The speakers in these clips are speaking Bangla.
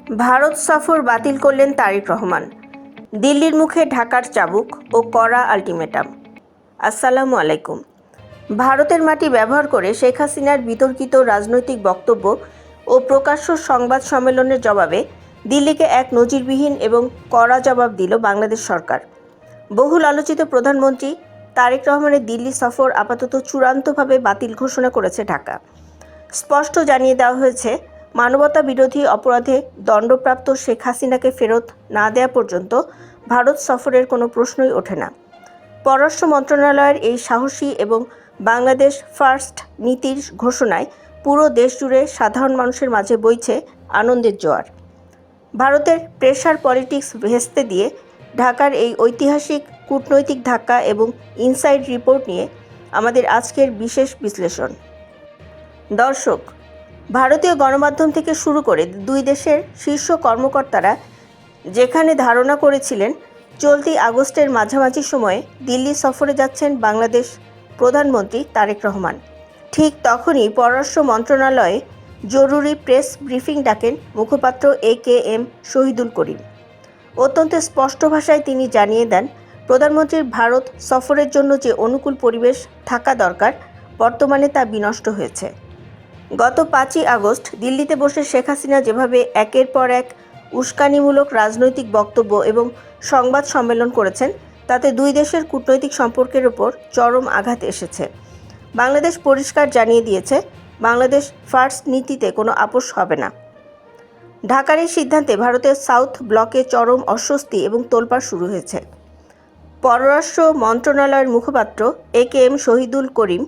ভারত সফর বাতিল করলেন তারেক রহমান। দিল্লির মুখে ঢাকার চাবুক ও কড়া আলটিমেটাম। আসসালামু আলাইকুম। ভারতের মাটি ব্যবহার করে শেখ হাসিনার বিতর্কিত রাজনৈতিক বক্তব্য ও প্রকাশ্য সংবাদ সম্মেলনের জবাবে দিল্লিকে এক নজিরবিহীন এবং কড়া জবাব দিল বাংলাদেশ সরকার। বহুল আলোচিত প্রধানমন্ত্রী তারেক রহমানের দিল্লি সফর আপাতত চূড়ান্তভাবে বাতিল ঘোষণা করেছে ঢাকা। স্পষ্ট জানিয়ে দেওয়া হয়েছে, মানবতা বিরোধী অপরাধে দণ্ডপ্রাপ্ত শেখ হাসিনাকে ফেরত না দেওয়া পর্যন্ত ভারত সফরের কোনো প্রশ্নই ওঠে না। পররাষ্ট্র মন্ত্রণালয়ের এই সাহসী এবং বাংলাদেশ ফার্স্ট নীতির ঘোষণায় পুরো দেশ জুড়ে সাধারণ মানুষের মাঝে বইছে আনন্দের জোয়ার। ভারতের প্রেশার পলিটিক্স ভেস্তে দিয়ে ঢাকার এই ঐতিহাসিক কূটনৈতিক ধাক্কা এবং ইনসাইড রিপোর্ট নিয়ে আমাদের আজকের বিশেষ বিশ্লেষণ। দর্শক, ভারতীয় গণমাধ্যম থেকে শুরু করে দুই দেশের শীর্ষ কর্মকর্তারা যেখানে ধারণা করেছিলেন চলতি আগস্টের মাঝামাঝি সময়ে দিল্লি সফরে যাচ্ছেন বাংলাদেশ প্রধানমন্ত্রী তারেক রহমান, ঠিক তখনই পররাষ্ট্র মন্ত্রণালয়ে জরুরি প্রেস ব্রিফিং ডাকেন মুখপাত্র AKM শহীদুল করিম। অত্যন্ত স্পষ্ট ভাষায় তিনি জানিয়ে দেন, প্রধানমন্ত্রীর ভারত সফরের জন্য যে অনুকূল পরিবেশ থাকা দরকার, বর্তমানে তা বিনষ্ট হয়েছে। গত 5ই আগস্ট দিল্লিতে বসে শেখ হাসিনা যেভাবে একের পর এক উস্কানিমূলক রাজনৈতিক বক্তব্য এবং সংবাদ সম্মেলন করেছেন, তাতে দুই দেশের কূটনৈতিক সম্পর্কের ওপর চরম আঘাত এসেছে। বাংলাদেশ পরিষ্কার জানিয়ে দিয়েছে, বাংলাদেশ ফার্স্ট নীতিতে কোনো আপোষ হবে না। ঢাকার এই সিদ্ধান্তে ভারতের সাউথ ব্লকে চরম অস্বস্তি এবং তোলপাড় শুরু হয়েছে। পররাষ্ট্র মন্ত্রণালয়ের মুখপাত্র AKM শহীদুল করিম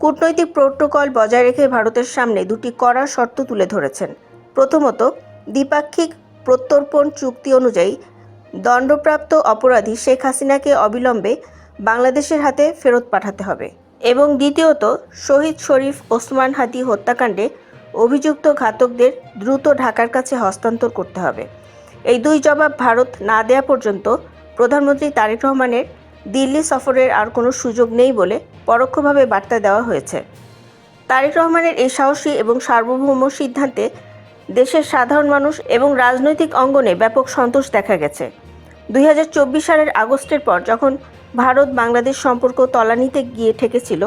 কূটনৈতিক প্রোটোকল বজায় রেখে ভারতের সামনে দুটি কড়া শর্ত তুলে ধরেছেন। প্রথমত, দ্বিপাক্ষিক প্রত্যর্পণ চুক্তি অনুযায়ী দণ্ডপ্রাপ্ত অপরাধী শেখ হাসিনাকে অবিলম্বে বাংলাদেশের হাতে ফেরত পাঠাতে হবে এবং দ্বিতীয়ত, শহীদ শরীফ ওসমান হাদি হত্যাকাণ্ডে অভিযুক্ত ঘাতকদের দ্রুত ঢাকার কাছে হস্তান্তর করতে হবে। এই দুই জবাব ভারত না দেওয়া পর্যন্ত প্রধানমন্ত্রী তারেক রহমানের দিল্লি সফরের আর কোনো সুযোগ নেই বলে পরোক্ষভাবে বার্তা দেওয়া হয়েছে। তারেক রহমানের এই সাহসী এবং সার্বভৌম সিদ্ধান্তে দেশের সাধারণ মানুষ এবং রাজনৈতিক অঙ্গনে ব্যাপক সন্তোষ দেখা গেছে। 2024 সালের আগস্টের পর যখন ভারত বাংলাদেশ সম্পর্ক তলানিতে গিয়ে ঠেকেছিল,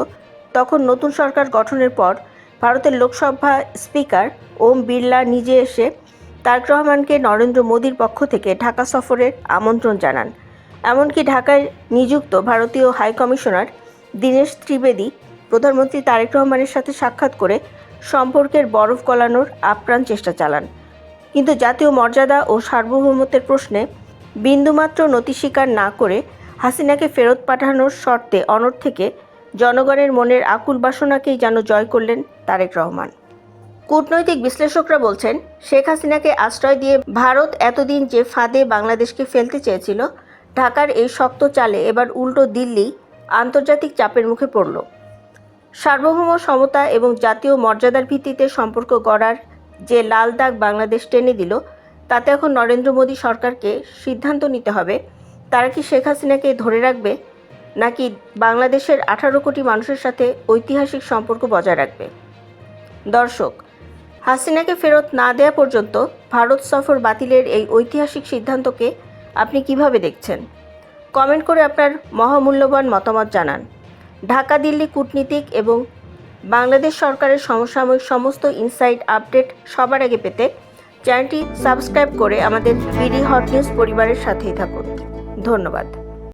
তখন নতুন সরকার গঠনের পর ভারতের লোকসভা স্পিকার ওম বিড়লা নিজে এসে তারেক রহমানকে নরেন্দ্র মোদীর পক্ষ থেকে ঢাকা সফরের আমন্ত্রণ জানান। এমনকি ঢাকায় নিযুক্ত ভারতীয় হাই কমিশনার দীনেশ ত্রিবেদী প্রধানমন্ত্রী তারেক রহমানের সাথে সাক্ষাৎ করে সম্পর্কের বরফ গলানোর আপ্রাণ চেষ্টা চালান। কিন্তু জাতীয় মর্যাদা ও সার্বভৌমত্বের প্রশ্নে বিন্দুমাত্র নতি স্বীকার না করে হাসিনাকে ফেরত পাঠানোর শর্তে অনড় থেকে জনগণের মনের আকুল বাসনাকেই যেন জয় করলেন তারেক রহমান। কূটনৈতিক বিশ্লেষকরা বলছেন, শেখ হাসিনাকে আশ্রয় দিয়ে ভারত এতদিন যে ফাঁদে বাংলাদেশকে ফেলতে চেয়েছিল, ঢাকার এই শক্ত চালে এবার উল্টো দিল্লি আন্তর্জাতিক চাপের মুখে পড়ল। সার্বভৌম সমতা এবং জাতীয় মর্যাদার ভিত্তিতে সম্পর্ক গড়ার যে লাল দাগ বাংলাদেশ টেনে দিল, তাতে এখন নরেন্দ্র মোদী সরকারকে সিদ্ধান্ত নিতে হবে, তারা কি শেখ হাসিনাকে ধরে রাখবে নাকি বাংলাদেশের 18 কোটি মানুষের সাথে ঐতিহাসিক সম্পর্ক বজায় রাখবে। দর্শক, হাসিনাকে ফেরত না দেওয়া পর্যন্ত ভারত সফর বাতিলের এই ঐতিহাসিক সিদ্ধান্তকে আপনি কিভাবে দেখছেন? কমেন্ট করে আপনার মহামূল্যবান মতামত জানান। ঢাকা দিল্লি কূটনীতিক এবং বাংলাদেশ সরকারের সমসাময়িক সমস্ত ইনসাইড আপডেট সবার আগে পেতে চ্যানেলটি সাবস্ক্রাইব করে আমাদের বিডি হট নিউজ পরিবারের সাথেই থাকুন। ধন্যবাদ।